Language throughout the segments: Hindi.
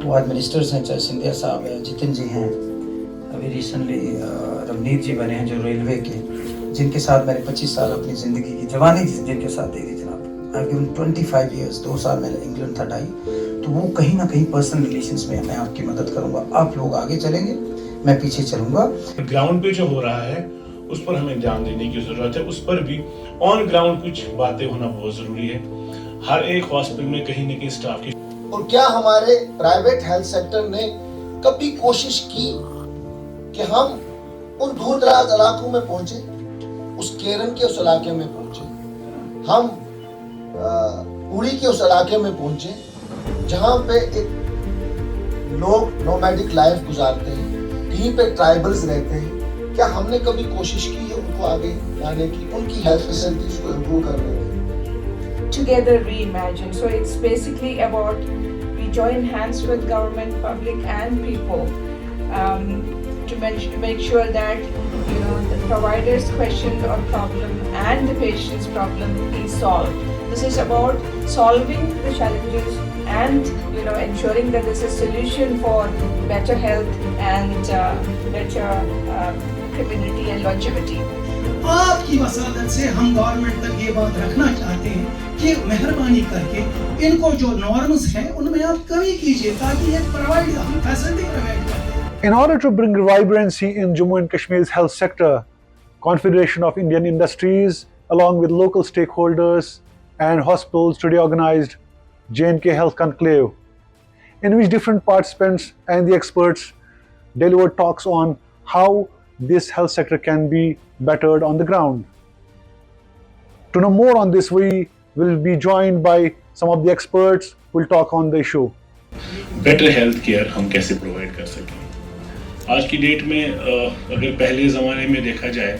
वो आज मिनिस्टर्स हैं, चाहे सिंधिया साहब हैं, जितिन जी हैं, अभी रिसेंटली रवनीत जी बने हैं जो रेलवे के, जिनके साथ मैंने 25 साल अपनी ज़िंदगी की जवानी जिनके साथ दे दी जनाब। आई गिवन 25 ईयर्स, 2 साल मैंने इंग्लैंड था ढाई, तो वो कहीं ना कहीं पर्सनल रिलेशंस में मैं आपकी मदद करूँगा। आप लोग आगे चलेंगे, मैं पीछे चलूँगा। ग्राउंड पे जो हो रहा है उस पर हमें ध्यान देने की जरूरत है, उस पर भी ऑन ग्राउंड कुछ बातें होना बहुत जरूरी है। हर एक हॉस्पिटल में कहीं न कहीं स्टाफ की। और क्या हमारे प्राइवेट हेल्थ सेक्टर ने कभी कोशिश की कि हम उन दूर दराज इलाकों में पहुंचे, उस केरन के उस इलाके में पहुंचे, हम उड़ी के उस इलाके में पहुंचे जहां पे एक लोग नोमैडिक लाइफ गुजारते हैं, कहीं पे ट्राइबल्स रहते हैं। क्या हमने कभी कोशिश की है उनको आगे लाने की, उनकी हेल्थ फैसिलिटीज को इम्प्रूव करने की? Together reimagine. So it's basically about we join hands with government, public and people to make sure that the provider's question or problem and the patient's problem is solved. This is about solving the challenges and ensuring that there's a solution for better health and better community and longevity. आपकी वसादत से हम गवर्नमेंट तक ये बात रखना चाहते हैं कि मेहरबानी करके इनको जो नॉर्म्स हैं उनमें आप कमी कीजिए ताकि ये प्रोवाइड हम फैसिलिटी प्रोवाइड करें। In order to bring vibrancy in Jammu and Kashmir's health sector, Confederation of Indian Industries, along with local stakeholders and hospitals, today organized J&K Health Conclave, in which different participants and the experts delivered talks on how this health sector can be bettered on the ground. To know more on this, we will be joined by some of the experts who will talk on the issue. Better health care हम कैसे प्रोवाइड कर सकें। आज की डेट में अगर पहले ज़माने में देखा जाए,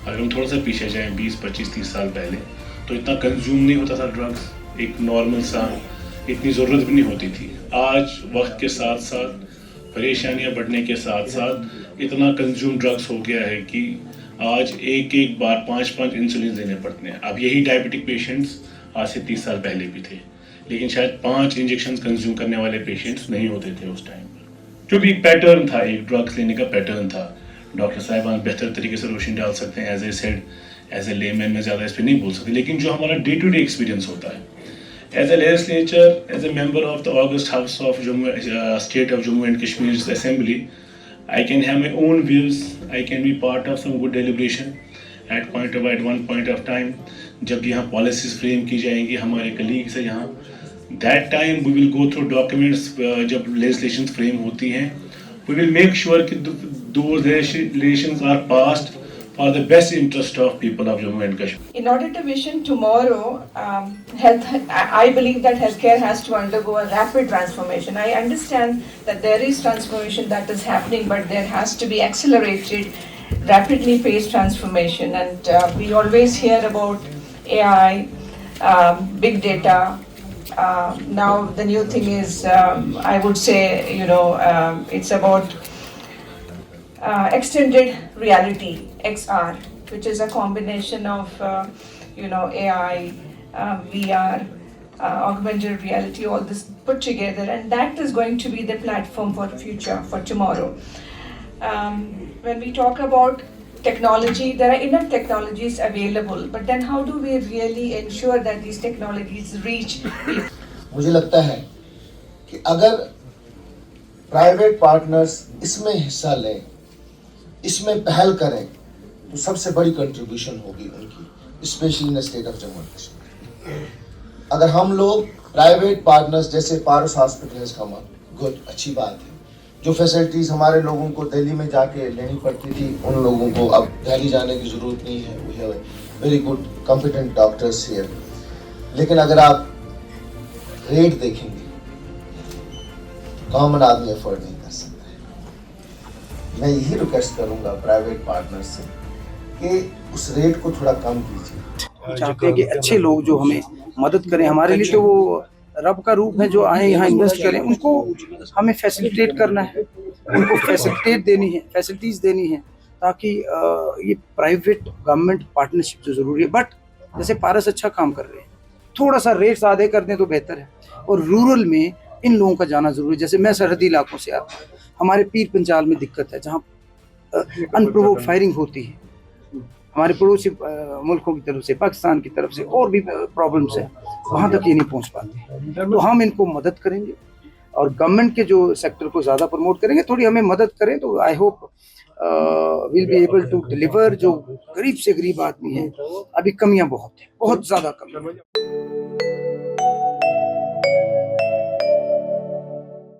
अगर हम थोड़ा सा पीछे जाएं 20, 25, 30 साल पहले, तो इतना कंज्यूम नहीं होता था ड्रग्स, एक नॉर्मल सा इतनी ज़रूरत भी नहीं होती थी। आज वक्त के साथ साथ परेशानियां बढ़ने के साथ साथ इतना कंज्यूम ड्रग्स हो गया है कि आज एक बार 5 इंसुलिन देने पड़ते हैं। अब यही डायबिटिक पेशेंट्स आज से 30 साल पहले भी थे, लेकिन शायद 5 इंजेक्शन कंज्यूम करने वाले पेशेंट्स नहीं होते थे उस टाइम पर। जो भी पैटर्न था, एक ड्रग्स लेने का पैटर्न था, डॉक्टर साहिबान बेहतर तरीके से रोशनी डाल सकते हैं। As I said, as a layman मैं ज़्यादा इस पर नहीं बोल सकती, लेकिन जो हमारा डे टू डे एक्सपीरियंस होता है, as a legislature, as a member of the August House of State of Jammu and Kashmir's Assembly, I can have my own views. I can be part of some good deliberation at one point of time. जब यहाँ policies frame की जाएंगी हमारे colleagues से यहाँ, that time we will go through documents. जब legislations frame होती हैं, we will make sure कि those legislations are passed for the best interest of people of Jammu and Kashmir. In order to vision tomorrow, I believe that healthcare has to undergo a rapid transformation. I understand that there is transformation that is happening, but there has to be accelerated, rapidly paced transformation. And we always hear about AI, big data. Now the new thing is, I would say, it's about extended reality, XR, which is a combination of AI, VR, augmented reality, all this put together, and that is going to be the platform for future, for tomorrow. When we talk about technology, there are enough technologies available, but then how do we really ensure that these technologies reach people? मुझे लगता है कि अगर प्राइवेट पार्टनर्स इसमें हिस्सा लें, इसमें पहल करें, तो सबसे बड़ी कंट्रीब्यूशन होगी उनकी, specially in state of Jammu and Kashmir. अगर हम लोग प्राइवेट पार्टनर्स जैसे पारस हॉस्पिटल इज कम, गुड, अच्छी बात है। जो फैसिलिटीज़ हमारे लोगों को दिल्ली में जाके लेनी पड़ती थी, उन लोगों को अब दिल्ली जाने की ज़रूरत नहीं है। We have very good competent doctors here. लेकिन अगर आप रेट देखेंगे, कॉमन आदमी अफोर्ड नहीं कर सकता है। मैं यही रिक्वेस्ट करूंगा प्राइवेट पार्टनर से कि उस रेट को थोड़ा कम कीजिए। चाहते हैं कि अच्छे लोग जो हमें मदद करें, हमारे लिए तो वो रब का रूप है जो आए यहाँ इन्वेस्ट करें, उनको हमें फैसिलिटेट करना है, उनको फैसिलिटीज़ देनी है ताकि ये प्राइवेट गवर्नमेंट पार्टनरशिप जो ज़रूरी है। बट जैसे पारस अच्छा काम कर रहे हैं, थोड़ा सा रेट ज़्यादा कर दें तो बेहतर है। और रूरल में इन लोगों का जाना जरूरी है। जैसे मैं सरहदी इलाकों से आता हूँ, हमारे पीर पंचाल में दिक्कत है जहाँ अनप्रोवोक्ड फायरिंग होती है, हमारे पड़ोसी मुल्कों की तरफ से, पाकिस्तान की तरफ से और भी प्रॉब्लम्स है, वहाँ तक ये नहीं पहुँच पाते। तो हम इनको मदद करेंगे और गवर्नमेंट के जो सेक्टर को ज़्यादा प्रमोट करेंगे, थोड़ी हमें मदद करें तो I hope will be able to deliver. जो गरीब से गरीब आदमी है, अभी कमियां बहुत है, बहुत ज़्यादा कमियां।